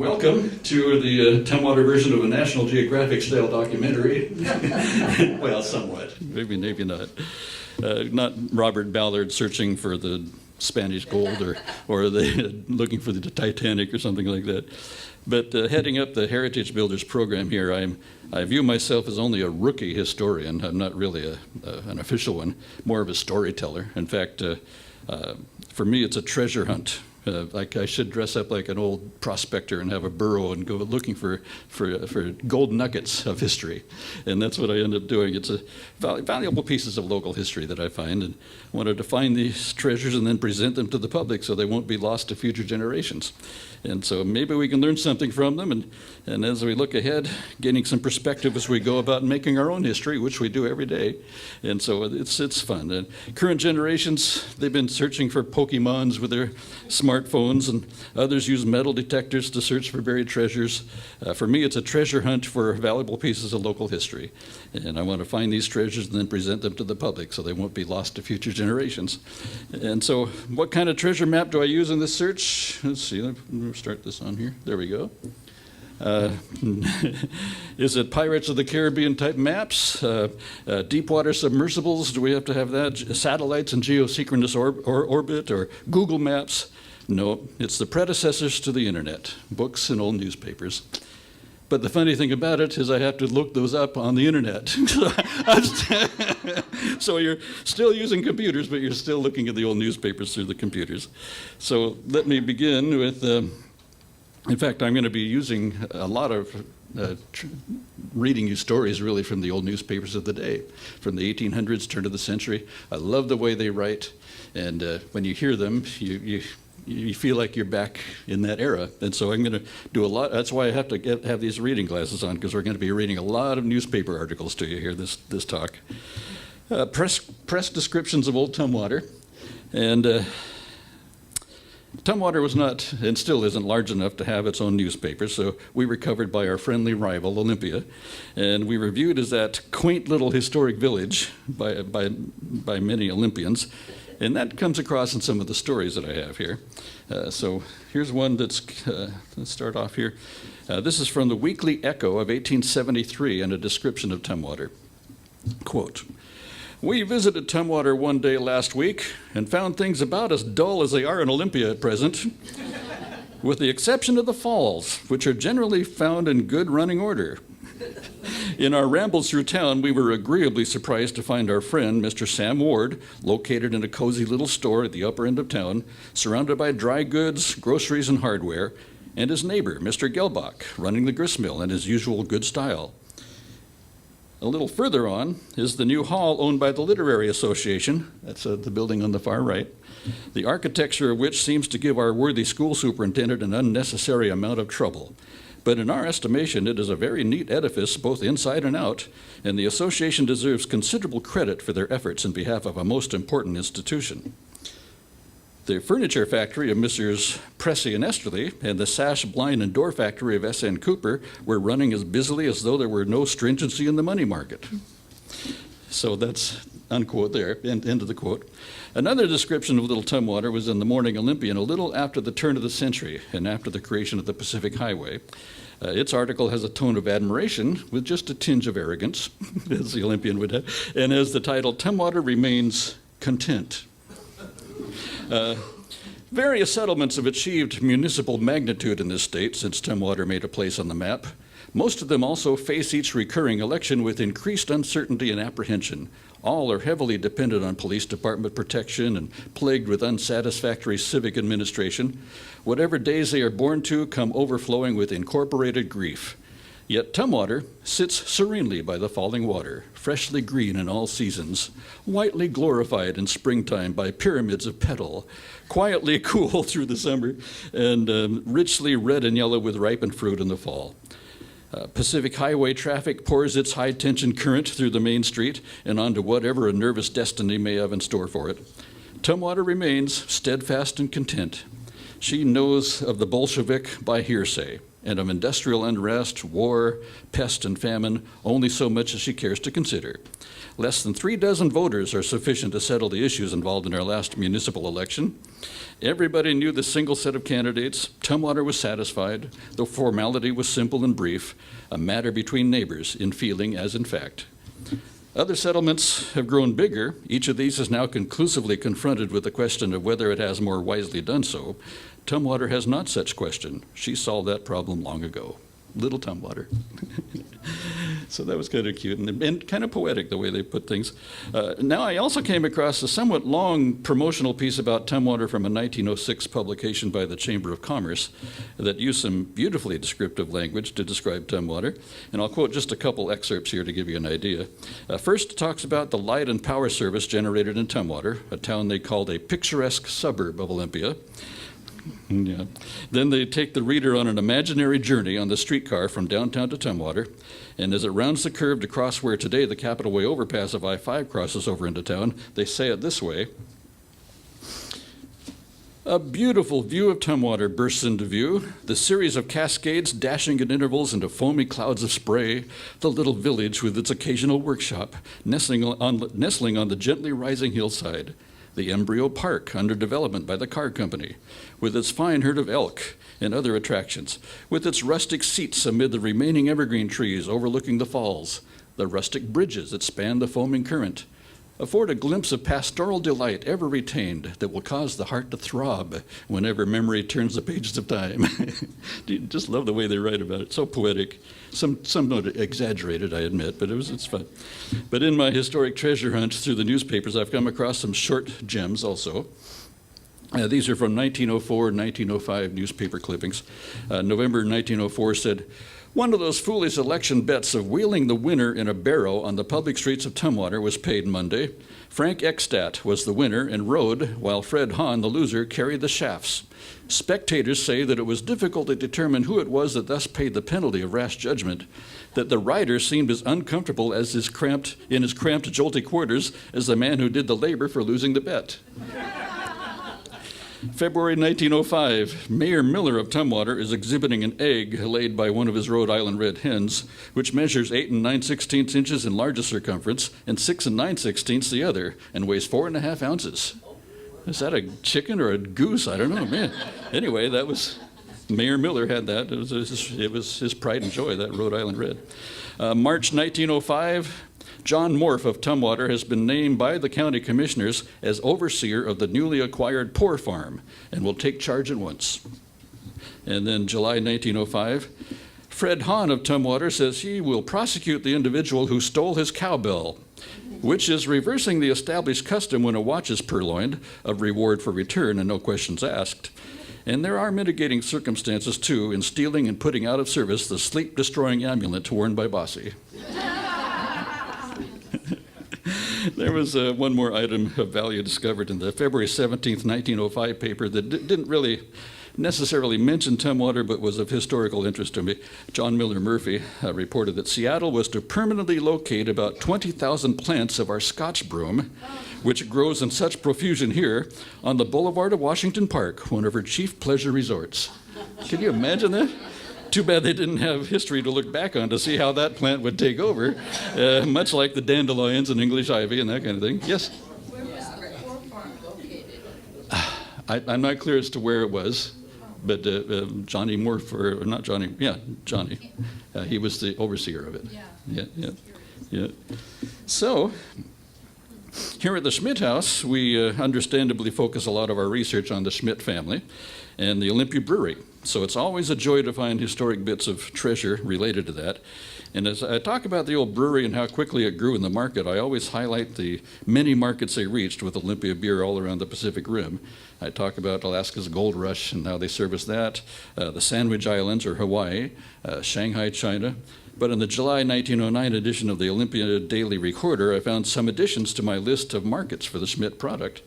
Welcome to the Tumwater version of a National Geographic-style documentary. Well, somewhat. Maybe not. Not Robert Ballard searching for the Spanish gold or looking for the Titanic or something like that. But heading up the Heritage Builders program here, I view myself as only a rookie historian. I'm not really an official one, more of a storyteller. In fact, for me, it's a treasure hunt. Like I should dress up like an old prospector and have a burro and go looking for gold nuggets of history. And that's what I end up doing. It's a valuable pieces of local history that I find, and I wanted to find these treasures and then present them to the public so they won't be lost to future generations. And so maybe we can learn something from them, and as we look ahead, gaining some perspective as we go about making our own history, which we do every day. And so it's fun. And current generations, they've been searching for Pokemons with their smartphones, and others use metal detectors to search for buried treasures. For me, it's a treasure hunt for valuable pieces of local history. And I want to find these treasures and then present them to the public so they won't be lost to future generations. And so what kind of treasure map do I use in this search? Let's see, let me start this on here. There we go. Is it Pirates of the Caribbean type maps? Deep water submersibles? Do we have to have that? Satellites in geosynchronous orbit, or Google Maps? No, it's the predecessors to the internet, books and old newspapers. But the funny thing about it is I have to look those up on the internet. So you're still using computers, but you're still looking at the old newspapers through the computers. So let me begin with, in fact, I'm going to be using a lot of reading you stories really from the old newspapers of the day, from the 1800s, turn of the century. I love the way they write, and when you hear them, you feel like you're back in that era. And so I'm going to do a lot. That's why I have to have these reading glasses on, because we're going to be reading a lot of newspaper articles to you here this talk. Press descriptions of old Tumwater. And Tumwater was not, and still isn't, large enough to have its own newspaper, so we were covered by our friendly rival, Olympia, and we were viewed as that quaint little historic village by many Olympians, and that comes across in some of the stories that I have here. So here's one that's, let's start off here. This is from the Weekly Echo of 1873, and a description of Tumwater. Quote, "We visited Tumwater one day last week and found things about as dull as they are in Olympia at present, with the exception of the falls, which are generally found in good running order. In our rambles through town, we were agreeably surprised to find our friend, Mr. Sam Ward, located in a cozy little store at the upper end of town, surrounded by dry goods, groceries, and hardware, and his neighbor, Mr. Gelbach, running the gristmill in his usual good style. A little further on is the new hall owned by the Literary Association. That's the building on the far right, the architecture of which seems to give our worthy school superintendent an unnecessary amount of trouble. But in our estimation, it is a very neat edifice, both inside and out, and the association deserves considerable credit for their efforts in behalf of a most important institution. The furniture factory of Messrs. Pressey and Esterly and the sash, blind, and door factory of S.N. Cooper were running as busily as though there were no stringency in the money market." So that's unquote there, end of the quote. Another description of Little Tumwater was in the Morning Olympian a little after the turn of the century and after the creation of the Pacific Highway. Its article has a tone of admiration with just a tinge of arrogance, as the Olympian would have, and has the title, "Tumwater Remains Content." Various settlements have achieved municipal magnitude in this state since Tumwater made a place on the map. Most of them also face each recurring election with increased uncertainty and apprehension. All are heavily dependent on police department protection and plagued with unsatisfactory civic administration. Whatever days they are born to come overflowing with incorporated grief. Yet Tumwater sits serenely by the falling water, freshly green in all seasons, whitely glorified in springtime by pyramids of petal, quietly cool through the summer, and richly red and yellow with ripened fruit in the fall. Pacific Highway traffic pours its high-tension current through the main street and onto whatever a nervous destiny may have in store for it. Tumwater remains steadfast and content. She knows of the Bolshevik by hearsay and of industrial unrest, war, pest, and famine, only so much as she cares to consider. Less than 36 voters are sufficient to settle the issues involved in our last municipal election. Everybody knew the single set of candidates. Tumwater was satisfied. The formality was simple and brief, a matter between neighbors in feeling as in fact. Other settlements have grown bigger. Each of these is now conclusively confronted with the question of whether it has more wisely done so. Tumwater has not such question. She solved that problem long ago. Little Tumwater. So that was kind of cute and kind of poetic the way they put things. Now I also came across a somewhat long promotional piece about Tumwater from a 1906 publication by the Chamber of Commerce that used some beautifully descriptive language to describe Tumwater. And I'll quote just a couple excerpts here to give you an idea. First, it talks about the light and power service generated in Tumwater, a town they called a picturesque suburb of Olympia. Yeah. Then they take the reader on an imaginary journey on the streetcar from downtown to Tumwater, and as it rounds the curve to cross where today the Capitol Way overpass of I-5 crosses over into town, they say it this way. A beautiful view of Tumwater bursts into view, the series of cascades dashing at intervals into foamy clouds of spray, the little village with its occasional workshop, nestling on the gently rising hillside, the embryo park under development by the car company, with its fine herd of elk and other attractions, with its rustic seats amid the remaining evergreen trees overlooking the falls, the rustic bridges that span the foaming current, afford a glimpse of pastoral delight ever retained that will cause the heart to throb whenever memory turns the pages of time. Just love the way they write about it. So poetic. Some note exaggerated, I admit, but it's fun. But in my historic treasure hunt through the newspapers, I've come across some short gems also. These are from 1904 and 1905 newspaper clippings. November 1904 said, "One of those foolish election bets of wheeling the winner in a barrow on the public streets of Tumwater was paid Monday. Frank Eckstadt was the winner and rode, while Fred Hahn, the loser, carried the shafts. Spectators say that it was difficult to determine who it was that thus paid the penalty of rash judgment, that the rider seemed as uncomfortable as in his cramped, jolty quarters as the man who did the labor for losing the bet." February 1905, Mayor Miller of Tumwater is exhibiting an egg laid by one of his Rhode Island red hens, which measures 8 9/16 inches in largest circumference and 6 9/16 the other, and weighs 4.5 ounces. Is that a chicken or a goose? I don't know, man. Anyway, that was, Mayor Miller had that. It was his pride and joy, that Rhode Island red. March 1905, John Morph of Tumwater has been named by the county commissioners as overseer of the newly acquired Poor Farm and will take charge at once. And then July 1905, Fred Hahn of Tumwater says he will prosecute the individual who stole his cowbell, which is reversing the established custom when a watch is purloined of reward for return and no questions asked. And there are mitigating circumstances, too, in stealing and putting out of service the sleep-destroying amulet worn by Bossy. There was one more item of value discovered in the February 17th, 1905 paper that didn't really necessarily mention Tumwater, but was of historical interest to me. John Miller Murphy reported that Seattle was to permanently locate about 20,000 plants of our Scotch broom, which grows in such profusion here, on the boulevard of Washington Park, one of her chief pleasure resorts. Can you imagine that? Too bad they didn't have history to look back on to see how that plant would take over, much like the dandelions and English ivy and that kind of thing. Yes? Where was the Poor Farm located? I'm not clear as to where it was, but Johnny Morph, or not Johnny, yeah, Johnny. He was the overseer of it. Yeah. So, here at the Schmidt House, we understandably focus a lot of our research on the Schmidt family and the Olympia Brewery. So it's always a joy to find historic bits of treasure related to that. And as I talk about the old brewery and how quickly it grew in the market, I always highlight the many markets they reached with Olympia beer all around the Pacific Rim. I talk about Alaska's gold rush and how they service that, the Sandwich Islands or Hawaii, Shanghai, China. But in the July 1909 edition of the Olympia Daily Recorder, I found some additions to my list of markets for the Schmidt product.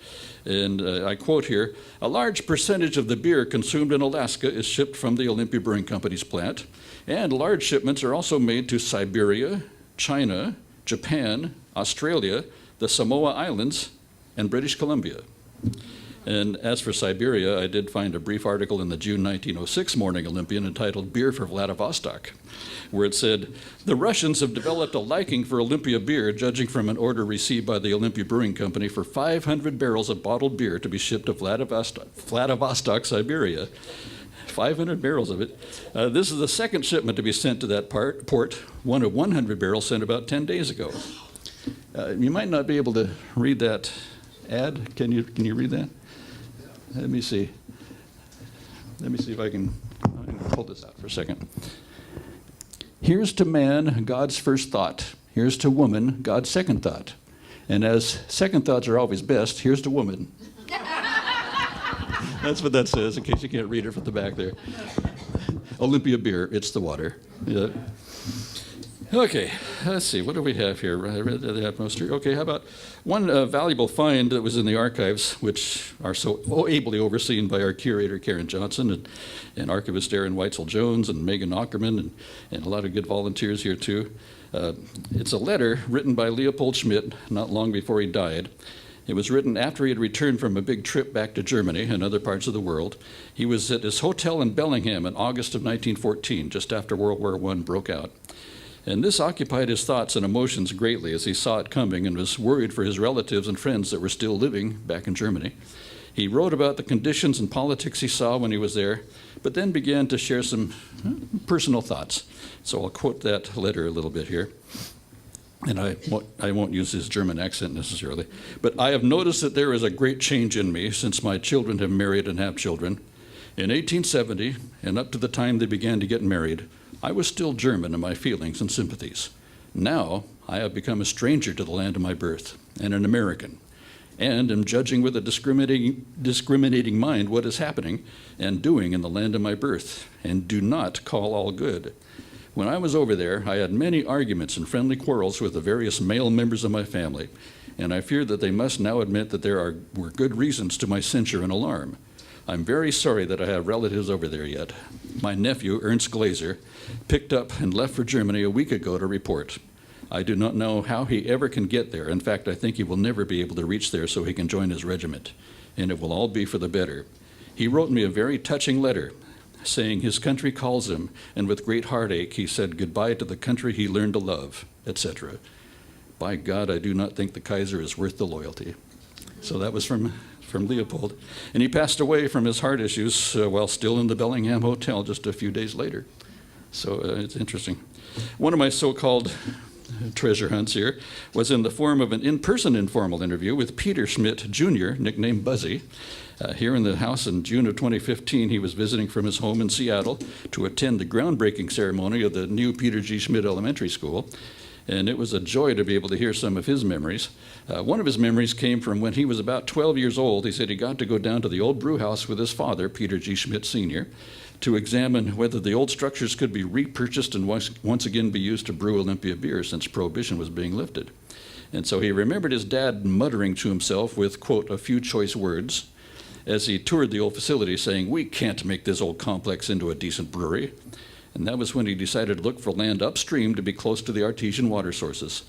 And I quote here, "A large percentage of the beer consumed in Alaska is shipped from the Olympia Brewing Company's plant, and large shipments are also made to Siberia, China, Japan, Australia, the Samoa Islands, and British Columbia. And as for Siberia, I did find a brief article in the June 1906 Morning Olympian entitled Beer for Vladivostok, where it said, the Russians have developed a liking for Olympia beer, judging from an order received by the Olympia Brewing Company for 500 barrels of bottled beer to be shipped to Vladivostok, Siberia. 500 barrels of it. This is the second shipment to be sent to that port, one of 100 barrels sent about 10 days ago. You might not be able to read that ad. Can you read that? Let me see. Let me see if I can pull this out for a second. Here's to man, God's first thought. Here's to woman, God's second thought. And as second thoughts are always best, here's to woman. That's what that says, in case you can't read it from the back there. Olympia beer, it's the water. Yeah. Okay, let's see, what do we have here? I read the atmosphere. Okay, how about one valuable find that was in the archives, which are so ably overseen by our curator, Karen Johnson, and archivist Aaron Weitzel-Jones, and Megan Ockerman, and a lot of good volunteers here, too. It's a letter written by Leopold Schmidt not long before he died. It was written after he had returned from a big trip back to Germany and other parts of the world. He was at his hotel in Bellingham in August of 1914, just after World War I broke out. And this occupied his thoughts and emotions greatly as he saw it coming and was worried for his relatives and friends that were still living back in Germany. He wrote about the conditions and politics he saw when he was there, but then began to share some personal thoughts. So I'll quote that letter a little bit here. And I won't use his German accent necessarily. But I have noticed that there is a great change in me since my children have married and have children. In 1870, and up to the time they began to get married, I was still German in my feelings and sympathies. Now, I have become a stranger to the land of my birth, and an American, and am judging with a discriminating mind what is happening and doing in the land of my birth, and do not call all good. When I was over there, I had many arguments and friendly quarrels with the various male members of my family, and I fear that they must now admit that there were good reasons to my censure and alarm. I'm very sorry that I have relatives over there yet. My nephew, Ernst Glaser, picked up and left for Germany a week ago to report. I do not know how he ever can get there. In fact, I think he will never be able to reach there so he can join his regiment, and it will all be for the better. He wrote me a very touching letter, saying his country calls him, and with great heartache he said goodbye to the country he learned to love, etc. By God, I do not think the Kaiser is worth the loyalty. So that was from Leopold. And he passed away from his heart issues while still in the Bellingham Hotel just a few days later. So it's interesting. One of my so-called treasure hunts here was in the form of an in-person informal interview with Peter Schmidt, Jr., nicknamed Buzzy. Here in the house in June of 2015, he was visiting from his home in Seattle to attend the groundbreaking ceremony of the new Peter G. Schmidt Elementary School. And it was a joy to be able to hear some of his memories. One of his memories came from when he was about 12 years old. He said he got to go down to the old brew house with his father, Peter G. Schmidt Sr., to examine whether the old structures could be repurchased and once again be used to brew Olympia beer since Prohibition was being lifted. And so he remembered his dad muttering to himself with, quote, a few choice words as he toured the old facility, saying, "We can't make this old complex into a decent brewery." And that was when he decided to look for land upstream to be close to the artesian water sources.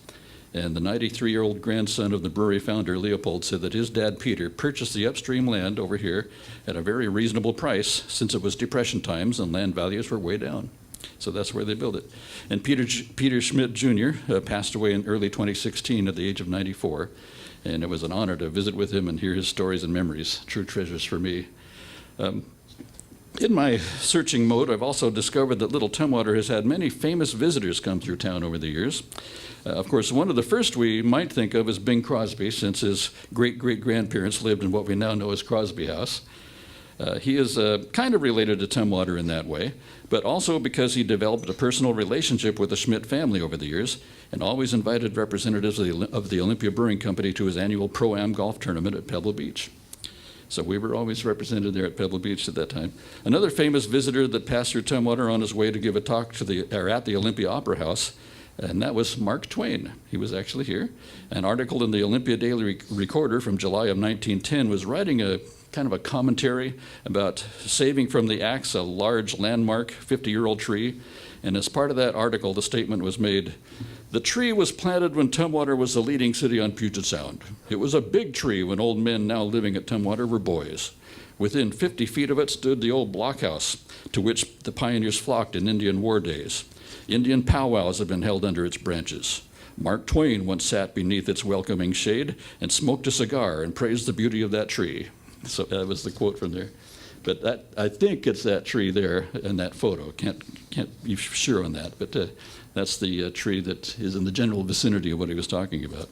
And the 93-year-old grandson of the brewery founder, Leopold, said that his dad, Peter, purchased the upstream land over here at a very reasonable price since it was Depression times and land values were way down. So that's where they built it. And Peter Schmidt, Jr. Passed away in early 2016 at the age of 94. And it was an honor to visit with him and hear his stories and memories, true treasures for me. In my searching mode, I've also discovered that Little Tumwater has had many famous visitors come through town over the years. Of course, one of the first we might think of is Bing Crosby, since his great-great-grandparents lived in what we now know as Crosby House. He is kind of related to Tumwater in that way, but also because he developed a personal relationship with the Schmidt family over the years and always invited representatives of the Olympia Brewing Company to his annual Pro-Am golf tournament at Pebble Beach. So we were always represented there at Pebble Beach at that time. Another famous visitor that passed through Tumwater on his way to give a talk at the Olympia Opera House, and that was Mark Twain. He was actually here. An article in the Olympia Daily Recorder from July of 1910 was writing a kind of a commentary about saving from the axe a large landmark 50-year-old tree. And as part of that article, the statement was made, The tree was planted when Tumwater was the leading city on Puget Sound. It was a big tree when old men now living at Tumwater were boys. Within 50 feet of it stood the old blockhouse, to which the pioneers flocked in Indian war days. Indian powwows have been held under its branches. Mark Twain once sat beneath its welcoming shade and smoked a cigar and praised the beauty of that tree. So that was the quote from there. But that, I think it's that tree there in that photo. Can't be sure on that, but that's the tree that is in the general vicinity of what he was talking about.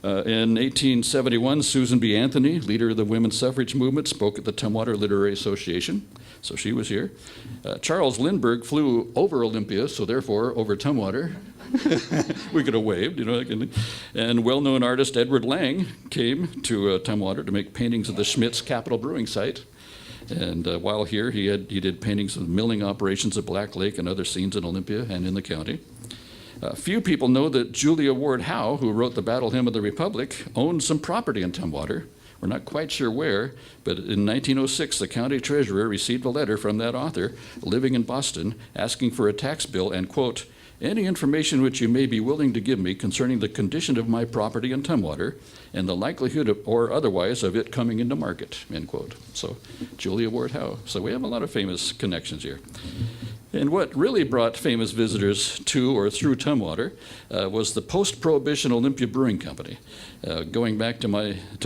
In 1871, Susan B. Anthony, leader of the women's suffrage movement, spoke at the Tumwater Literary Association, so she was here. Charles Lindbergh flew over Olympia, so therefore over Tumwater. We could have waved, you know. And well-known artist Edward Lang came to Tumwater to make paintings of the Schmidt's Capitol Brewing site. And while here, he did paintings of milling operations at Black Lake and other scenes in Olympia and in the county. Few people know that Julia Ward Howe, who wrote the Battle Hymn of the Republic, owned some property in Tumwater. We're not quite sure where, but in 1906, the county treasurer received a letter from that author living in Boston asking for a tax bill and, quote, any information which you may be willing to give me concerning the condition of my property in Tumwater and the likelihood of, or otherwise of it coming into market, end quote. So Julia Ward Howe. So we have a lot of famous connections here. And what really brought famous visitors to or through Tumwater was the post-Prohibition Olympia Brewing Company. Going back to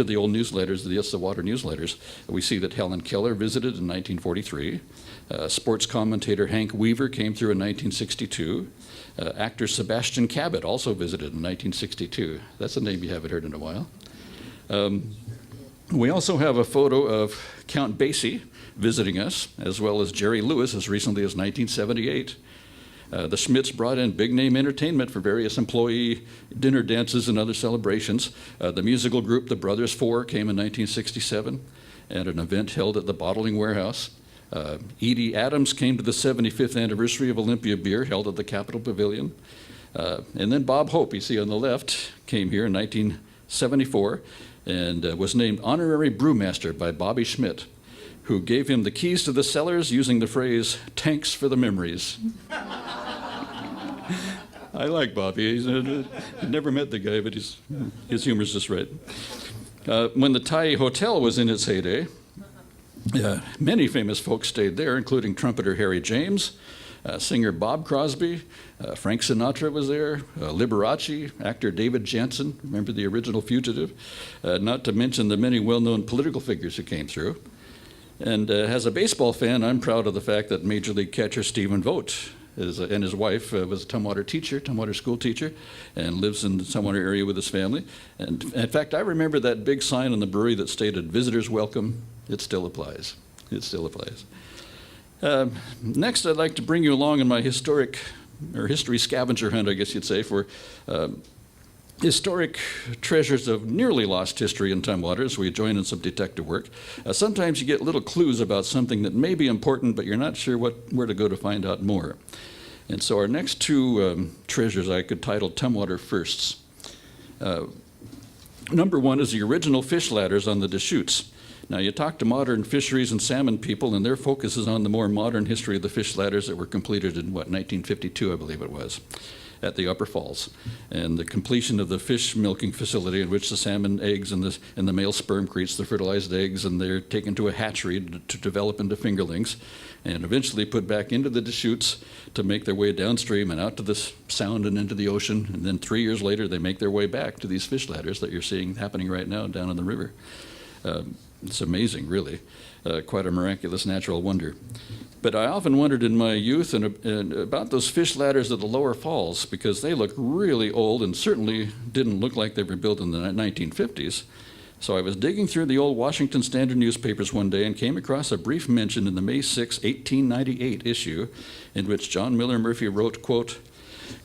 the old newsletters, the Water newsletters, we see that Helen Keller visited in 1943. Sports commentator Hank Weaver came through in 1962. Actor Sebastian Cabot also visited in 1962. That's a name you haven't heard in a while. We also have a photo of Count Basie visiting us, as well as Jerry Lewis as recently as 1978. The Schmidts brought in big-name entertainment for various employee dinner dances and other celebrations. The musical group The Brothers Four came in 1967 at an event held at the Bottling Warehouse. Edie Adams came to the 75th anniversary of Olympia Beer held at the Capitol Pavilion. And then Bob Hope, you see on the left, came here in 1974 and was named honorary brewmaster by Bobby Schmidt, who gave him the keys to the cellars using the phrase, tanks for the memories. I like Bobby. I've never met the guy, but his humor's just right. When the Thai Hotel was in its heyday, many famous folks stayed there, including trumpeter Harry James, singer Bob Crosby, Frank Sinatra was there, Liberace, actor David Jansen, remember the original Fugitive, not to mention the many well-known political figures who came through. And as a baseball fan, I'm proud of the fact that Major League catcher Stephen Vogt and his wife was a Tumwater school teacher, and lives in the Tumwater area with his family. And in fact, I remember that big sign on the brewery that stated, visitors welcome. It still applies. It still applies. Next, I'd like to bring you along in my history scavenger hunt, I guess you'd say, for historic treasures of nearly lost history in Tumwater as we join in some detective work. Sometimes you get little clues about something that may be important, but you're not sure where to go to find out more. And so our next two treasures I could title Tumwater Firsts. Number one is the original fish ladders on the Deschutes. Now, you talk to modern fisheries and salmon people, and their focus is on the more modern history of the fish ladders that were completed in, 1952, I believe it was, at the Upper Falls, and the completion of the fish milking facility in which the salmon eggs and the male sperm creates the fertilized eggs, and they're taken to a hatchery to develop into fingerlings, and eventually put back into the Deschutes to make their way downstream and out to the sound and into the ocean, and then 3 years later they make their way back to these fish ladders that you're seeing happening right now down in the river. It's amazing, really. Quite a miraculous natural wonder. But I often wondered in my youth and about those fish ladders at the lower falls, because they look really old and certainly didn't look like they were built in the 1950s. So I was digging through the old Washington Standard newspapers one day and came across a brief mention in the May 6, 1898 issue in which John Miller Murphy wrote, quote,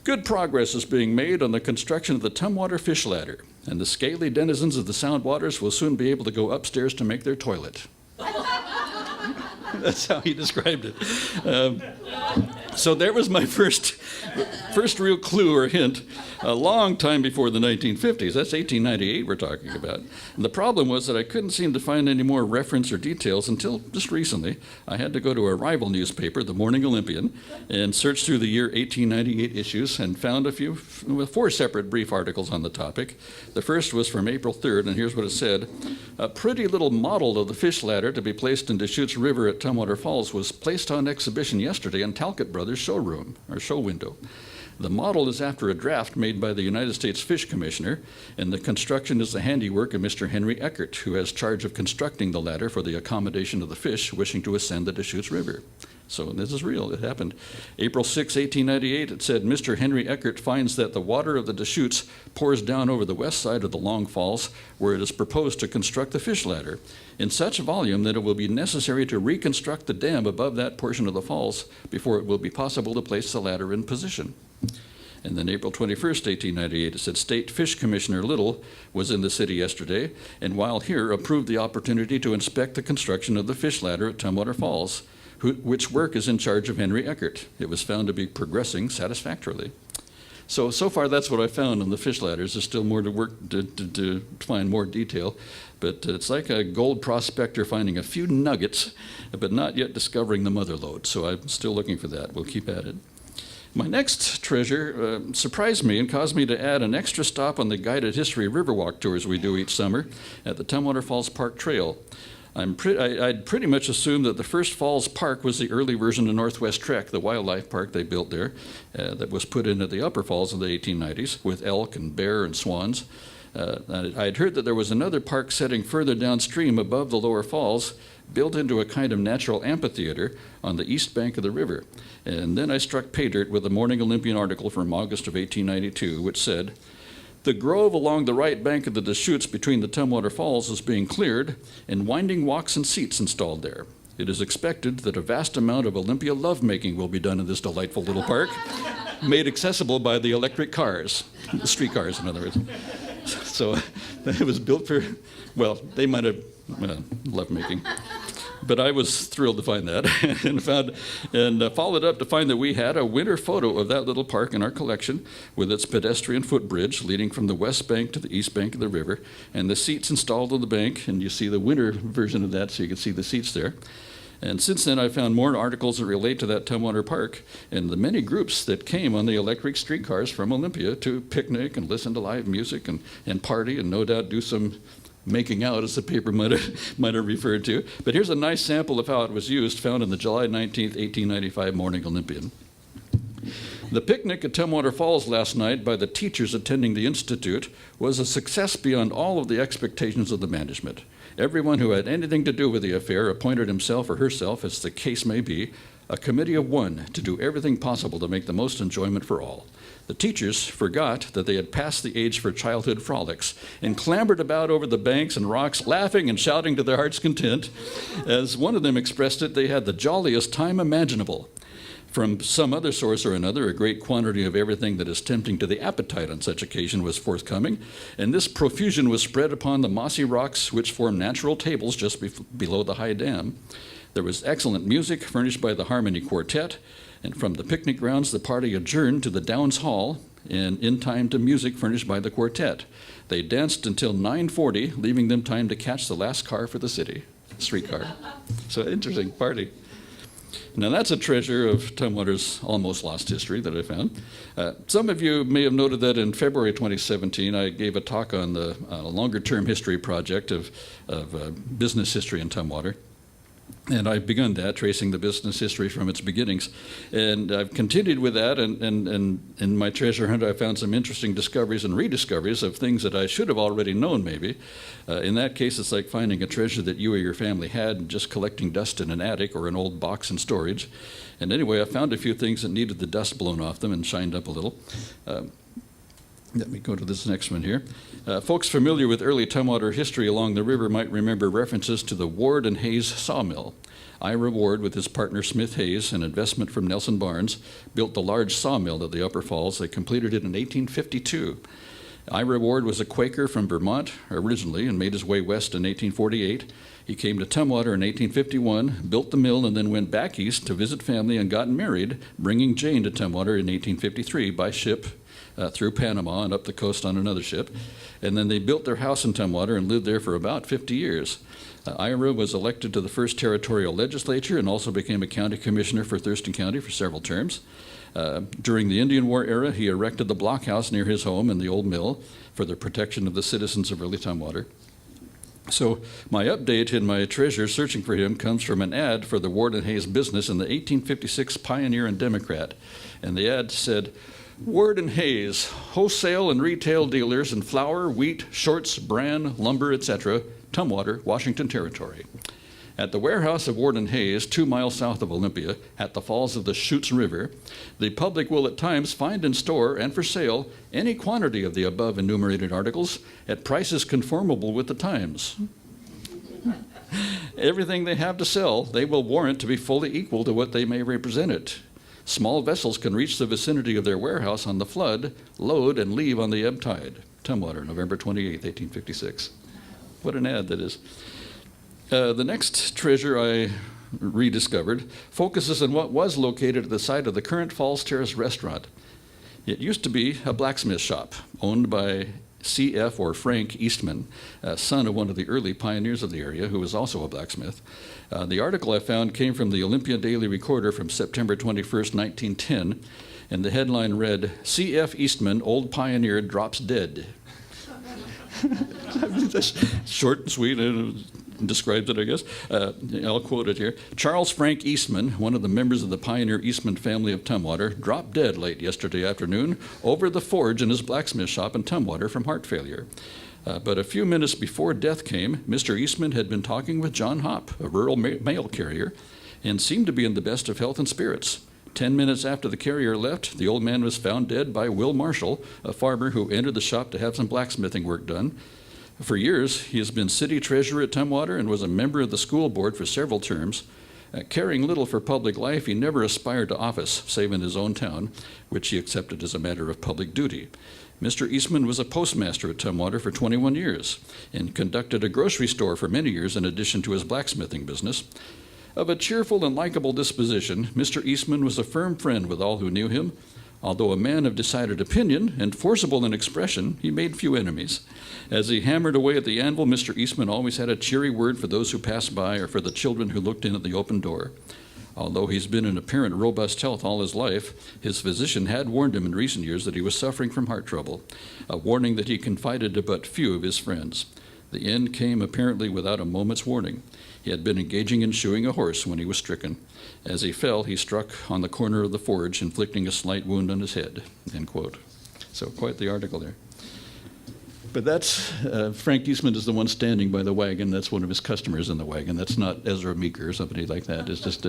good progress is being made on the construction of the Tumwater fish ladder, and the scaly denizens of the Sound waters will soon be able to go upstairs to make their toilet. That's how he described it. So there was my first First real clue or hint, a long time before the 1950s. That's 1898 we're talking about. And the problem was that I couldn't seem to find any more reference or details until just recently. I had to go to a rival newspaper, the Morning Olympian, and search through the year 1898 issues and found four separate brief articles on the topic. The first was from April 3rd, and here's what it said. A pretty little model of the fish ladder to be placed into Chute's River at Tumwater Falls was placed on exhibition yesterday in Talcott Brothers' showroom, or show window. The model is after a draft made by the United States Fish Commissioner, and the construction is the handiwork of Mr. Henry Eckert, who has charge of constructing the ladder for the accommodation of the fish wishing to ascend the Deschutes River. So this is real. It happened. April 6, 1898, it said, Mr. Henry Eckert finds that the water of the Deschutes pours down over the west side of the Long Falls, where it is proposed to construct the fish ladder in such volume that it will be necessary to reconstruct the dam above that portion of the falls before it will be possible to place the ladder in position. And then April 21st, 1898, it said, State Fish Commissioner Little was in the city yesterday, and while here approved the opportunity to inspect the construction of the fish ladder at Tumwater Falls, which work is in charge of Henry Eckert. It was found to be progressing satisfactorily. So far that's what I found on the fish ladders. There's still more to work to find more detail, but it's like a gold prospector finding a few nuggets, but not yet discovering the mother lode. So I'm still looking for that. We'll keep at it. My next treasure surprised me and caused me to add an extra stop on the guided history riverwalk tours we do each summer at the Tumwater Falls Park Trail. I'd pretty much assumed that the first Falls Park was the early version of Northwest Trek, the wildlife park they built there, that was put into the upper falls in the 1890s with elk and bear and swans. I'd heard that there was another park setting further downstream above the lower falls, built into a kind of natural amphitheater on the east bank of the river. And then I struck pay dirt with a Morning Olympian article from August of 1892, which said, the grove along the right bank of the Deschutes between the Tumwater Falls is being cleared and winding walks and seats installed there. It is expected that a vast amount of Olympia lovemaking will be done in this delightful little park, made accessible by the electric cars, the streetcars, in other words. So it was built for, well, they might have lovemaking. But I was thrilled to find that and followed up to find that we had a winter photo of that little park in our collection with its pedestrian footbridge leading from the west bank to the east bank of the river and the seats installed on the bank. And you see the winter version of that so you can see the seats there. And since then, I found more articles that relate to that Tumwater Park and the many groups that came on the electric streetcars from Olympia to picnic and listen to live music and party and no doubt do some making out, as the paper might have referred to. But here's a nice sample of how it was used, found in the July 19th, 1895 Morning Olympian. The picnic at Tumwater Falls last night by the teachers attending the Institute was a success beyond all of the expectations of the management. Everyone who had anything to do with the affair appointed himself or herself, as the case may be, a committee of one to do everything possible to make the most enjoyment for all. The teachers forgot that they had passed the age for childhood frolics and clambered about over the banks and rocks, laughing and shouting to their heart's content. As one of them expressed it, they had the jolliest time imaginable. From some other source or another, a great quantity of everything that is tempting to the appetite on such occasion was forthcoming, and this profusion was spread upon the mossy rocks which form natural tables just below the high dam. There was excellent music furnished by the Harmony Quartet, and from the picnic grounds, the party adjourned to the Downs Hall, and in time to music furnished by the quartet. They danced until 9:40, leaving them time to catch the last car for the city, streetcar. So interesting party. Now that's a treasure of Tumwater's almost lost history that I found. Some of you may have noted that in February 2017, I gave a talk on the longer-term history project of business history in Tumwater. And I've begun that, tracing the business history from its beginnings. And I've continued with that, and in my treasure hunt, I found some interesting discoveries and rediscoveries of things that I should have already known, maybe. In that case, it's like finding a treasure that you or your family had and just collecting dust in an attic or an old box in storage. And anyway, I found a few things that needed the dust blown off them and shined up a little. Let me go to this next one here. Folks familiar with early Tumwater history along the river might remember references to the Ward and Hayes sawmill. Ira Ward, with his partner Smith Hayes, an investment from Nelson Barnes, built the large sawmill at the Upper Falls. They completed it in 1852. Ira Ward was a Quaker from Vermont originally and made his way west in 1848. He came to Tumwater in 1851, built the mill, and then went back east to visit family and got married, bringing Jane to Tumwater in 1853 by ship through Panama and up the coast on another ship. And then they built their house in Tumwater and lived there for about 50 years. Ira was elected to the first territorial legislature and also became a county commissioner for Thurston County for several terms. During the Indian War era, he erected the blockhouse near his home in the old mill for the protection of the citizens of early Tumwater. So my update in my treasure searching for him comes from an ad for the Ward and Hayes business in the 1856 Pioneer and Democrat. And the ad said, "Ward and Hayes, wholesale and retail dealers in flour, wheat, shorts, bran, lumber, etc., Tumwater, Washington Territory. At the warehouse of Ward and Hayes, 2 miles south of Olympia, at the falls of the Chute River, the public will at times find in store and for sale any quantity of the above enumerated articles at prices conformable with the times. Everything they have to sell, they will warrant to be fully equal to what they may represent it. Small vessels can reach the vicinity of their warehouse on the flood, load, and leave on the ebb tide." Tumwater, November 28, 1856. What an ad that is. The next treasure I rediscovered focuses on what was located at the site of the current Falls Terrace restaurant. It used to be a blacksmith shop owned by C.F. or Frank Eastman, son of one of the early pioneers of the area, who was also a blacksmith. The article I found came from the Olympia Daily Recorder from September 21st, 1910, and the headline read, "C.F. Eastman, Old Pioneer, Drops Dead." That's short and sweet. Describes it, I guess. I'll quote it here. "Charles Frank Eastman, one of the members of the pioneer Eastman family of Tumwater, dropped dead late yesterday afternoon over the forge in his blacksmith shop in Tumwater from heart failure. But a few minutes before death came, Mr. Eastman had been talking with John Hopp, a rural mail carrier, and seemed to be in the best of health and spirits. 10 minutes after the carrier left, the old man was found dead by Will Marshall, a farmer who entered the shop to have some blacksmithing work done. For years, he has been city treasurer at Tumwater and was a member of the school board for several terms. Caring little for public life, he never aspired to office, save in his own town, which he accepted as a matter of public duty. Mr. Eastman was a postmaster at Tumwater for 21 years and conducted a grocery store for many years in addition to his blacksmithing business. Of a cheerful and likable disposition, Mr. Eastman was a firm friend with all who knew him. Although a man of decided opinion and forcible in expression, he made few enemies. As he hammered away at the anvil, Mr. Eastman always had a cheery word for those who passed by or for the children who looked in at the open door. Although he's been in apparent robust health all his life, his physician had warned him in recent years that he was suffering from heart trouble, a warning that he confided to but few of his friends. The end came apparently without a moment's warning. He had been engaging in shoeing a horse when he was stricken. As he fell, he struck on the corner of the forge, inflicting a slight wound on his head, end quote. So quite the article there. But that's, Frank Eastman is the one standing by the wagon. That's one of his customers in the wagon. That's not Ezra Meeker or somebody like that. It's just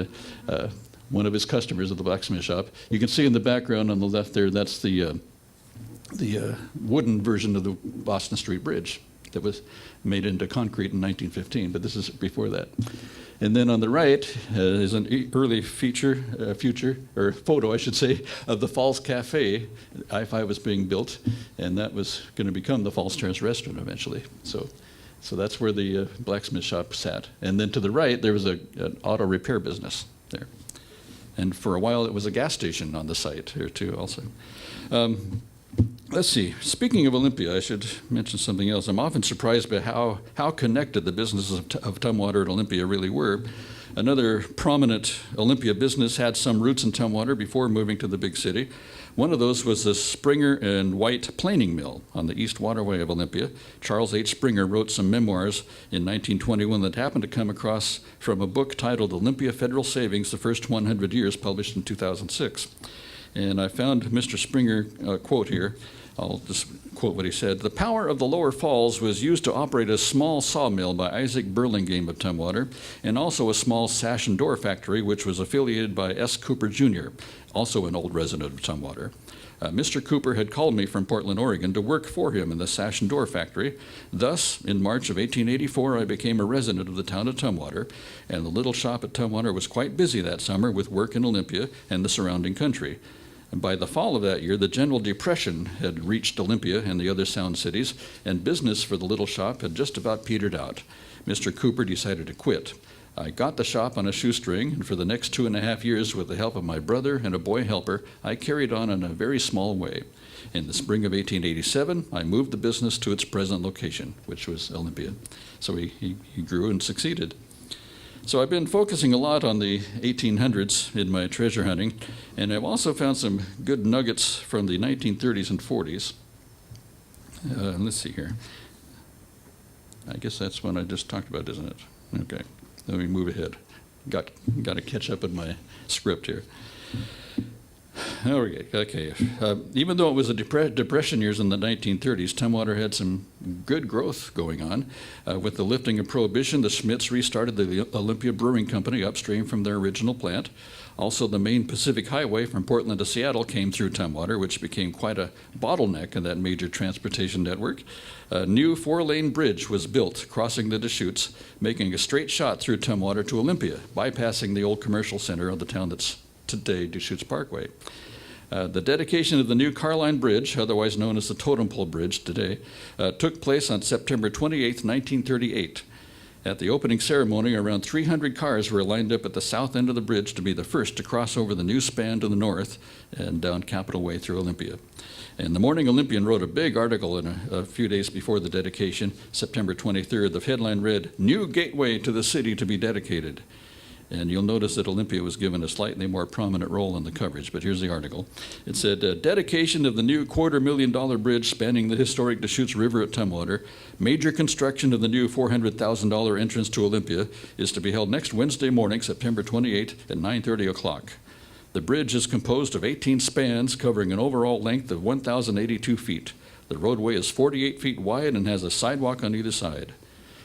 one of his customers at the blacksmith shop. You can see in the background on the left there, that's the wooden version of the Boston Street Bridge that was made into concrete in 1915, but this is before that. And then on the right is an early photo, I should say, of the Falls Cafe. I-5 was being built, and that was going to become the Falls Terrace Restaurant eventually. So that's where the blacksmith shop sat. And then to the right, there was an auto repair business there. And for a while, it was a gas station on the site here too also. Let's see. Speaking of Olympia, I should mention something else. I'm often surprised by how connected the businesses of Tumwater and Olympia really were. Another prominent Olympia business had some roots in Tumwater before moving to the big city. One of those was the Springer and White planing mill on the east waterway of Olympia. Charles H. Springer wrote some memoirs in 1921 that happened to come across from a book titled Olympia Federal Savings, the First 100 Years, published in 2006. And I found Mr. Springer quote here. I'll just quote what he said. "The power of the lower falls was used to operate a small sawmill by Isaac Burlingame of Tumwater, and also a small sash and door factory, which was affiliated by S. Cooper, Jr., also an old resident of Tumwater. Mr. Cooper had called me from Portland, Oregon, to work for him in the sash and door factory. Thus, in March of 1884, I became a resident of the town of Tumwater, and the little shop at Tumwater was quite busy that summer with work in Olympia and the surrounding country. And by the fall of that year, the General Depression had reached Olympia and the other Sound cities, and business for the little shop had just about petered out. Mr. Cooper decided to quit. I got the shop on a shoestring, and for the next 2.5 years, with the help of my brother and a boy helper, I carried on in a very small way. In the spring of 1887, I moved the business to its present location, which was Olympia. So he grew and succeeded. So I've been focusing a lot on the 1800s in my treasure hunting, and I've also found some good nuggets from the 1930s and 40s. Let's see here. I guess that's one I just talked about, isn't it? Okay, let me move ahead. Got to catch up in my script here. Okay. Even though it was a depression years in the 1930s, Tumwater had some good growth going on. With the lifting of Prohibition, the Schmidts restarted the Olympia Brewing Company upstream from their original plant. Also, the main Pacific Highway from Portland to Seattle came through Tumwater, which became quite a bottleneck in that major transportation network. A new 4-lane bridge was built, crossing the Deschutes, making a straight shot through Tumwater to Olympia, bypassing the old commercial center of the town that's today Deschutes Parkway. The dedication of the new Carlyon Bridge, otherwise known as the Totem Pole Bridge today, took place on September 28, 1938. At the opening ceremony, around 300 cars were lined up at the south end of the bridge to be the first to cross over the new span to the north and down Capitol Way through Olympia. And the Morning Olympian wrote a big article a few days before the dedication, September 23rd. The headline read, "New Gateway to the City to be Dedicated." And you'll notice that Olympia was given a slightly more prominent role in the coverage, but here's the article. It said, dedication of the new $250,000 bridge spanning the historic Deschutes River at Tumwater. Major construction of the new $400,000 entrance to Olympia is to be held next Wednesday morning, September 28 at 9:30 o'clock. The bridge is composed of 18 spans covering an overall length of 1,082 feet. The roadway is 48 feet wide and has a sidewalk on either side.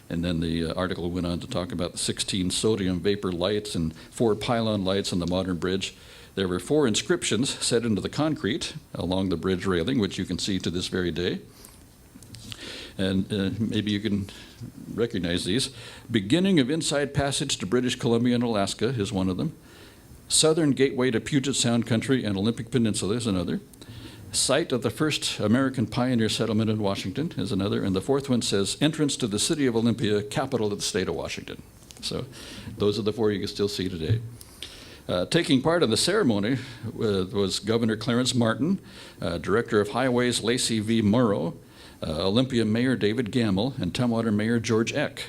And then the article went on to talk about the 16 sodium vapor lights and 4 pylon lights on the modern bridge. There were 4 inscriptions set into the concrete along the bridge railing, which you can see to this very day. And maybe you can recognize these. Beginning of inside passage to British Columbia and Alaska is one of them. Southern gateway to Puget Sound Country and Olympic Peninsula is another. Site of the first American pioneer settlement in Washington is another, and the 4th one says entrance to the city of Olympia, capital of the state of Washington. So those are the 4 you can still see today. Taking part in the ceremony was Governor Clarence Martin, Director of Highways Lacey V. Morrow, Olympia Mayor David Gamble, and Tumwater Mayor George Eck.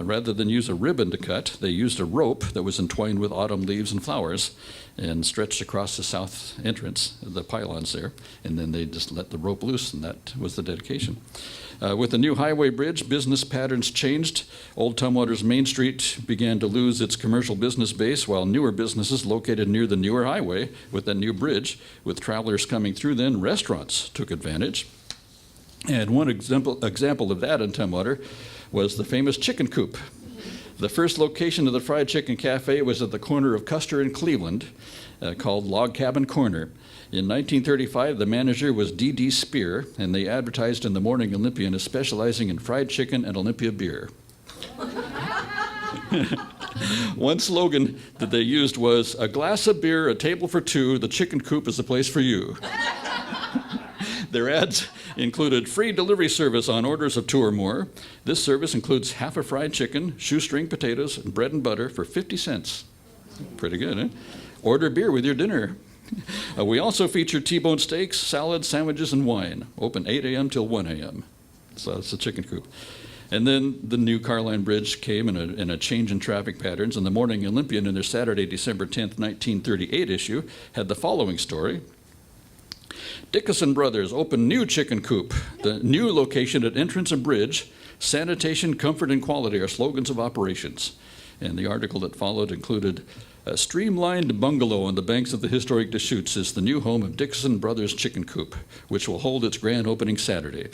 Rather than use a ribbon to cut, they used a rope that was entwined with autumn leaves and flowers and stretched across the south entrance, the pylons there, and then they just let the rope loose, and that was the dedication. With the new highway bridge, business patterns changed. Old Tumwater's Main Street began to lose its commercial business base, while newer businesses located near the newer highway with that new bridge, with travelers coming through then, restaurants took advantage. And one example of that in Tumwater was the famous chicken coop. The first location of the Fried Chicken Cafe was at the corner of Custer and Cleveland, called Log Cabin Corner. In 1935, the manager was D.D. Spear, and they advertised in the Morning Olympian as specializing in fried chicken and Olympia beer. One slogan that they used was, "A glass of beer, a table for 2, the chicken coop is the place for you." Their ads included free delivery service on orders of 2 or more. This service includes half a fried chicken, shoestring potatoes, and bread and butter for 50 cents. Pretty good, eh? Order beer with your dinner. We also feature T-bone steaks, salads, sandwiches, and wine. Open 8 a.m. till 1 a.m. So that's the chicken coop. And then the new Carlyon Bridge came in a change in traffic patterns, and the Morning Olympian in their Saturday, December 10th, 1938 issue had the following story. Dickinson Brothers opened new chicken coop. The new location at entrance and bridge. Sanitation, comfort, and quality are slogans of operations. And the article that followed included a streamlined bungalow on the banks of the historic Deschutes is the new home of Dickinson Brothers Chicken Coop, which will hold its grand opening Saturday.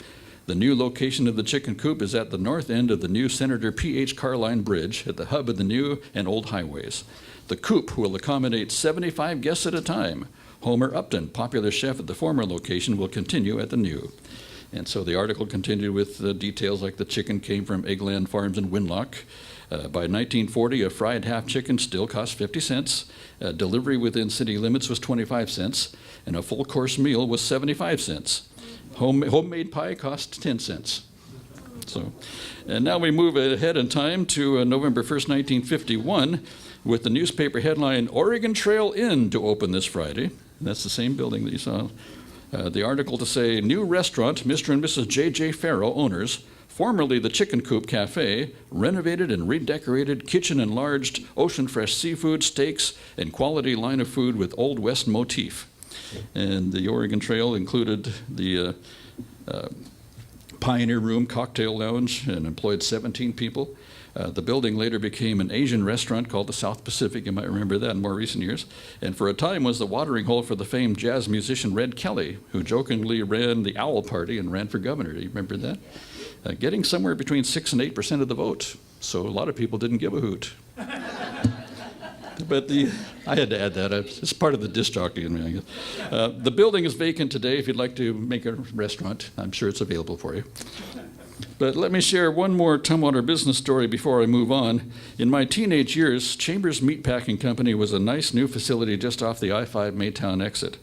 The new location of the chicken coop is at the north end of the new Senator P.H. Carlyon Bridge at the hub of the new and old highways. The coop will accommodate 75 guests at a time. Homer Upton, popular chef at the former location, will continue at the new. And so the article continued with details like the chicken came from Eggland Farms in Winlock. By 1940, a fried half chicken still cost 50 cents. Delivery within city limits was 25 cents. and a full course meal was 75 cents. Homemade pie cost 10 cents. So, and now we move ahead in time to November 1st, 1951, with the newspaper headline, "Oregon Trail Inn to open this Friday." And that's the same building that you saw. The article to say, "New restaurant, Mr. and Mrs. J.J. Farrow, owners, formerly the Chicken Coop Cafe, renovated and redecorated, kitchen enlarged, ocean fresh seafood, steaks, and quality line of food with Old West motif." And the Oregon Trail included the Pioneer Room Cocktail Lounge and employed 17 people. The building later became an Asian restaurant called the South Pacific. You might remember that in more recent years. And for a time was the watering hole for the famed jazz musician Red Kelly, who jokingly ran the Owl Party and ran for governor. Do you remember that? Getting somewhere between 6 and 8% of the vote. So a lot of people didn't give a hoot. But I had to add that. It's part of the disc jockey in me, I guess. The building is vacant today. If you'd like to make a restaurant, I'm sure it's available for you. But let me share one more Tumwater business story before I move on. In my teenage years, Chambers Meatpacking Company was a nice new facility just off the I-5 Maytown exit.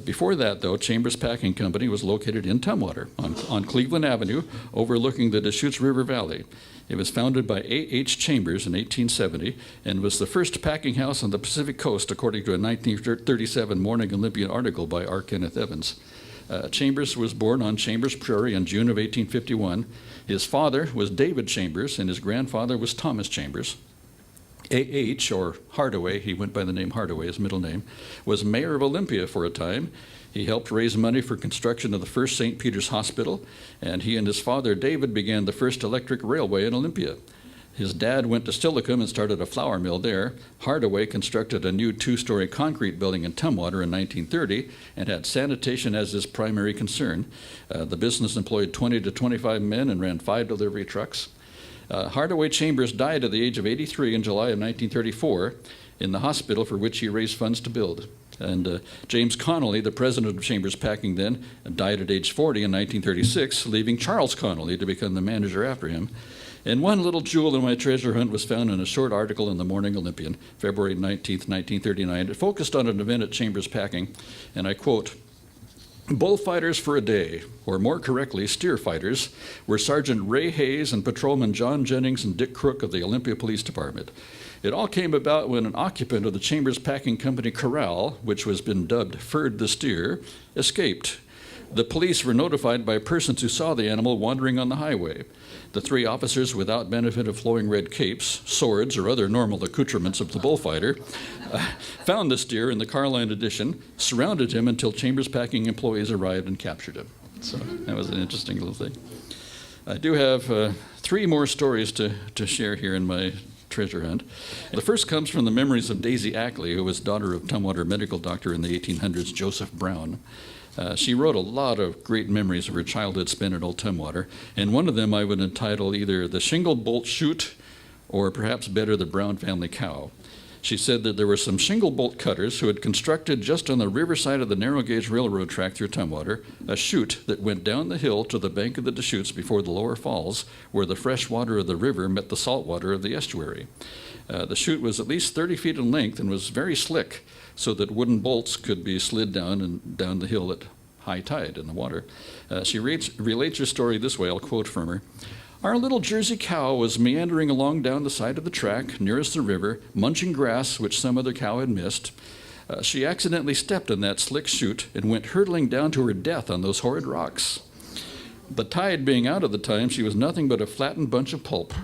Before that, though, Chambers Packing Company was located in Tumwater on Cleveland Avenue, overlooking the Deschutes River Valley. It was founded by A.H. Chambers in 1870 and was the first packing house on the Pacific Coast, according to a 1937 Morning Olympian article by R. Kenneth Evans. Chambers was born on Chambers Prairie in June of 1851. His father was David Chambers, and his grandfather was Thomas Chambers. A.H., or Hardaway, he went by the name Hardaway, his middle name, was mayor of Olympia for a time. He helped raise money for construction of the first St. Peter's Hospital, and he and his father, David, began the first electric railway in Olympia. His dad went to Steilacoom and started a flour mill there. Hardaway constructed a new 2-story concrete building in Tumwater in 1930 and had sanitation as his primary concern. The business employed 20 to 25 men and ran 5 delivery trucks. Hardaway Chambers died at the age of 83 in July of 1934 in the hospital for which he raised funds to build. And James Connolly, the president of Chambers Packing then, died at age 40 in 1936, leaving Charles Connolly to become the manager after him. And one little jewel in my treasure hunt was found in a short article in the Morning Olympian, February 19th, 1939. It focused on an event at Chambers Packing, and I quote, "Bullfighters for a day, or more correctly, steer fighters, were Sergeant Ray Hayes and Patrolman John Jennings and Dick Crook of the Olympia Police Department. It all came about when an occupant of the Chambers Packing Company corral, which has been dubbed Ferd the Steer, escaped. The police were notified by persons who saw the animal wandering on the highway. The 3 officers, without benefit of flowing red capes, swords, or other normal accoutrements of the bullfighter, found the steer in the Carlyon edition, surrounded him until Chambers Packing employees arrived and captured him." So that was an interesting little thing. I do have 3 more stories to share here in my treasure hunt. The first comes from the memories of Daisy Ackley, who was daughter of Tumwater medical doctor in the 1800s, Joseph Brown. She wrote a lot of great memories of her childhood spent at Old Tumwater, and one of them I would entitle either The Shingle Bolt Chute or perhaps better, The Brown Family Cow. She said that there were some shingle bolt cutters who had constructed just on the riverside of the narrow gauge railroad track through Tumwater a chute that went down the hill to the bank of the Deschutes before the lower falls, where the fresh water of the river met the salt water of the estuary. The chute was at least 30 feet in length and was very slick, so that wooden bolts could be slid down the hill at high tide in the water. She relates her story this way. I'll quote from her. "Our little Jersey cow was meandering along down the side of the track nearest the river, munching grass which some other cow had missed. She accidentally stepped on that slick chute and went hurtling down to her death on those horrid rocks. The tide being out at the time, she was nothing but a flattened bunch of pulp.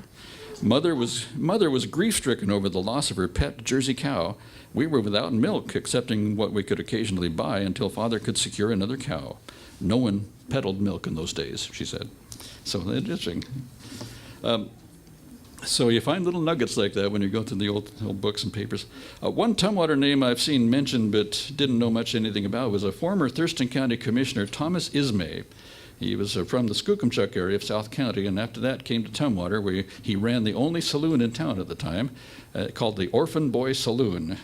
Mother was grief-stricken over the loss of her pet Jersey cow. We were without milk, excepting what we could occasionally buy, until Father could secure another cow. No one peddled milk in those days," she said. So interesting. So you find little nuggets like that when you go through the old books and papers. One Tumwater name I've seen mentioned but didn't know much anything about was a former Thurston County Commissioner, Thomas Ismay. He was from the Skookumchuck area of South County, and after that came to Tumwater, where he ran the only saloon in town at the time, called the Orphan Boy Saloon.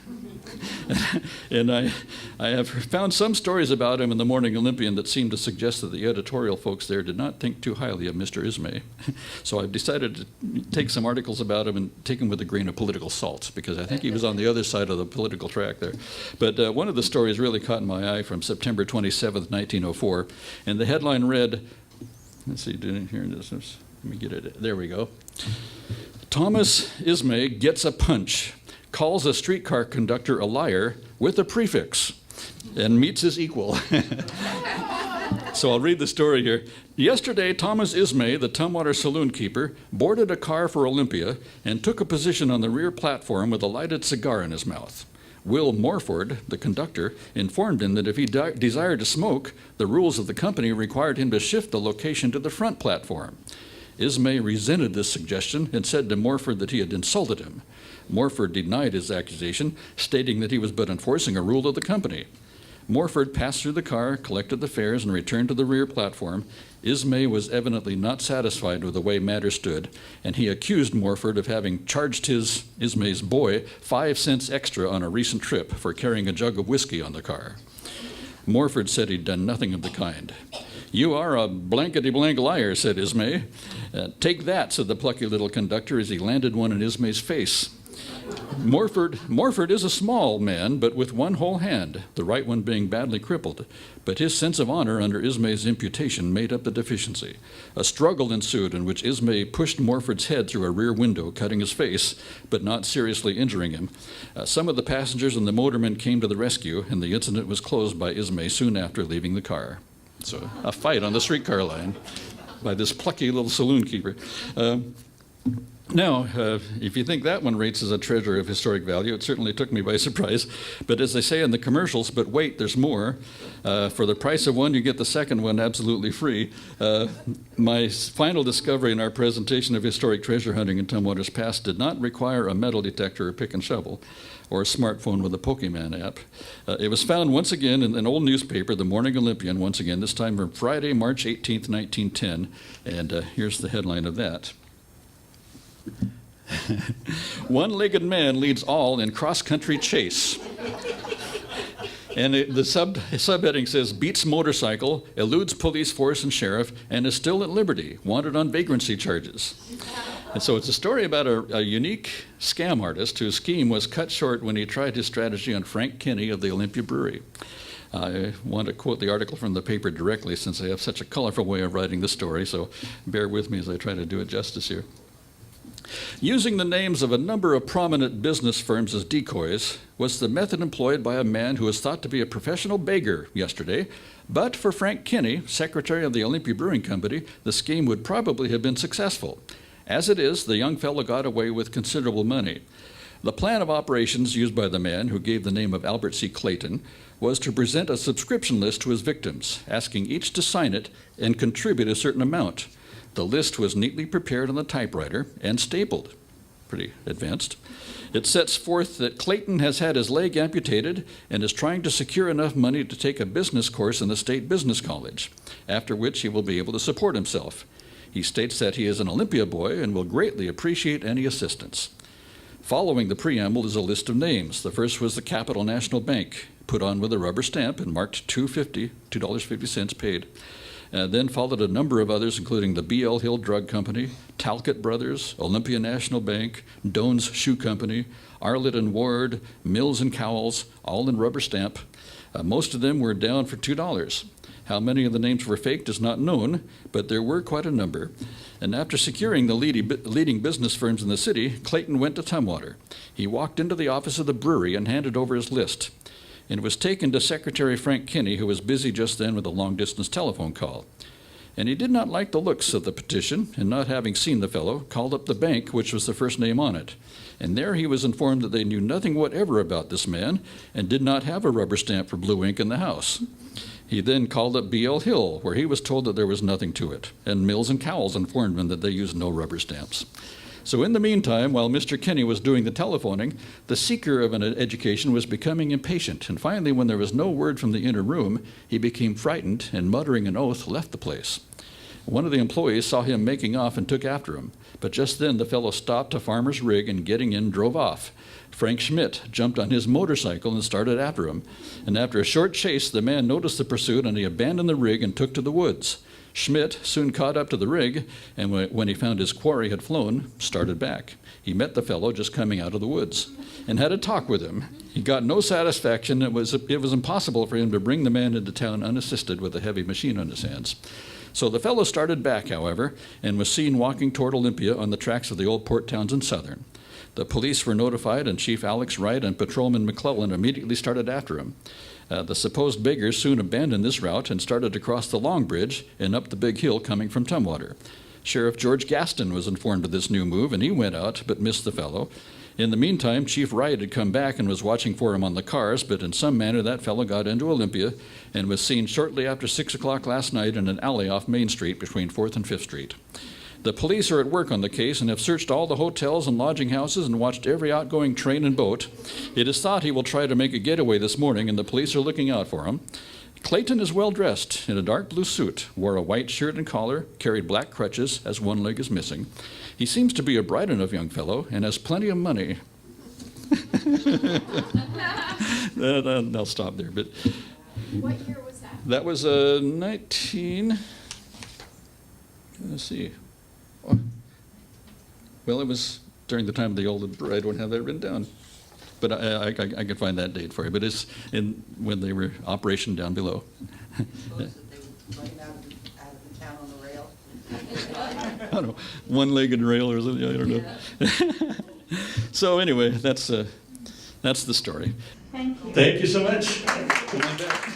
And I have found some stories about him in the Morning Olympian that seem to suggest that the editorial folks there did not think too highly of Mr. Ismay. So I've decided to take some articles about him and take them with a grain of political salt, because I think he was on the other side of the political track there. But one of the stories really caught my eye from September 27th, 1904, and the headline read, let's see, here it is. Let me get it. There we go. Thomas Ismay gets a punch, calls a streetcar conductor a liar with a prefix, and meets his equal. So I'll read the story here. Yesterday, Thomas Ismay, the Tumwater saloon keeper, boarded a car for Olympia and took a position on the rear platform with a lighted cigar in his mouth. Will Morford, the conductor, informed him that if he desired to smoke, the rules of the company required him to shift the location to the front platform. Ismay resented this suggestion and said to Morford that he had insulted him. Morford denied his accusation, stating that he was but enforcing a rule of the company. Morford passed through the car, collected the fares, and returned to the rear platform. Ismay was evidently not satisfied with the way matters stood, and he accused Morford of having charged Ismay's boy 5 cents extra on a recent trip for carrying a jug of whiskey on the car. Morford said he'd done nothing of the kind. "You are a blankety-blank liar," said Ismay. "Take that," said the plucky little conductor as he landed one in Ismay's face. Morford is a small man, but with one whole hand, the right one being badly crippled. But his sense of honor under Ismay's imputation made up the deficiency. A struggle ensued in which Ismay pushed Morford's head through a rear window, cutting his face, but not seriously injuring him. Some of the passengers and the motorman came to the rescue, and the incident was closed by Ismay soon after leaving the car. So a fight on the streetcar line by this plucky little saloon keeper. Now, if you think that one rates as a treasure of historic value, it certainly took me by surprise. But as they say in the commercials, but wait, there's more. For the price of one, you get the second one absolutely free. My final discovery in our presentation of historic treasure hunting in Tumwater's past did not require a metal detector or pick and shovel, or a smartphone with a Pokemon app. It was found once again in an old newspaper, the Morning Olympian, once again, this time from Friday, March 18th, 1910. And here's the headline of that. One-legged man leads all in cross-country chase. And the subheading says, beats motorcycle, eludes police force and sheriff, and is still at liberty, wanted on vagrancy charges. And so it's a story about a unique scam artist whose scheme was cut short when he tried his strategy on Frank Kinney of the Olympia Brewery. I want to quote the article from the paper directly since I have such a colorful way of writing the story, so bear with me as I try to do it justice here. Using the names of a number of prominent business firms as decoys was the method employed by a man who was thought to be a professional beggar yesterday, but for Frank Kinney, secretary of the Olympia Brewing Company, the scheme would probably have been successful. As it is, the young fellow got away with considerable money. The plan of operations used by the man, who gave the name of Albert C. Clayton, was to present a subscription list to his victims, asking each to sign it and contribute a certain amount. The list was neatly prepared on the typewriter and stapled. Pretty advanced. It sets forth that Clayton has had his leg amputated and is trying to secure enough money to take a business course in the State Business College, after which he will be able to support himself. He states that he is an Olympia boy and will greatly appreciate any assistance. Following the preamble is a list of names. The first was the Capital National Bank, put on with a rubber stamp and marked $2.50 paid. Then followed a number of others, including the B.L. Hill Drug Company, Talcott Brothers, Olympia National Bank, Doan's Shoe Company, Arlett and Ward, Mills and Cowles, all in rubber stamp. Most of them were down for $2. How many of the names were faked is not known, but there were quite a number. And after securing the leading business firms in the city, Clayton went to Tumwater. He walked into the office of the brewery and handed over his list. And was taken to Secretary Frank Kinney, who was busy just then with a long-distance telephone call. And he did not like the looks of the petition, and not having seen the fellow, called up the bank, which was the first name on it. And there he was informed that they knew nothing whatever about this man, and did not have a rubber stamp for blue ink in the house. He then called up B.L. Hill, where he was told that there was nothing to it, and Mills and Cowles informed him that they used no rubber stamps. So in the meantime, while Mr. Kinney was doing the telephoning, the seeker of an education was becoming impatient, and finally, when there was no word from the inner room, he became frightened and, muttering an oath, left the place. One of the employees saw him making off and took after him, but just then the fellow stopped a farmer's rig and, getting in, drove off. Frank Schmidt jumped on his motorcycle and started after him, and after a short chase, the man noticed the pursuit and he abandoned the rig and took to the woods. Schmidt soon caught up to the rig, and when he found his quarry had flown, started back. He met the fellow just coming out of the woods and had a talk with him. He got no satisfaction. It was impossible for him to bring the man into town unassisted with a heavy machine on his hands. So the fellow started back, however, and was seen walking toward Olympia on the tracks of the old port towns in Southern. The police were notified, and Chief Alex Wright and Patrolman McClellan immediately started after him. The supposed beggars soon abandoned this route and started to cross the Long Bridge and up the big hill coming from Tumwater. Sheriff George Gaston was informed of this new move, and he went out but missed the fellow. In the meantime, Chief Wright had come back and was watching for him on the cars, but in some manner that fellow got into Olympia and was seen shortly after 6 o'clock last night in an alley off Main Street between 4th and 5th Street. The police are at work on the case and have searched all the hotels and lodging houses and watched every outgoing train and boat. It is thought he will try to make a getaway this morning, and the police are looking out for him. Clayton is well dressed in a dark blue suit, wore a white shirt and collar, carried black crutches as one leg is missing. He seems to be a bright enough young fellow and has plenty of money. I'll stop there. But what year was that? That was 19. Let's see. Well, it was during the time of the old. I don't have that written down, but I can find that date for you. But it's when they were operation down below. Suppose that they were running out of the town on the rail. I don't know, one-legged rail or something. I don't know. So anyway, that's the story. Thank you. Thank you so much. Come on back.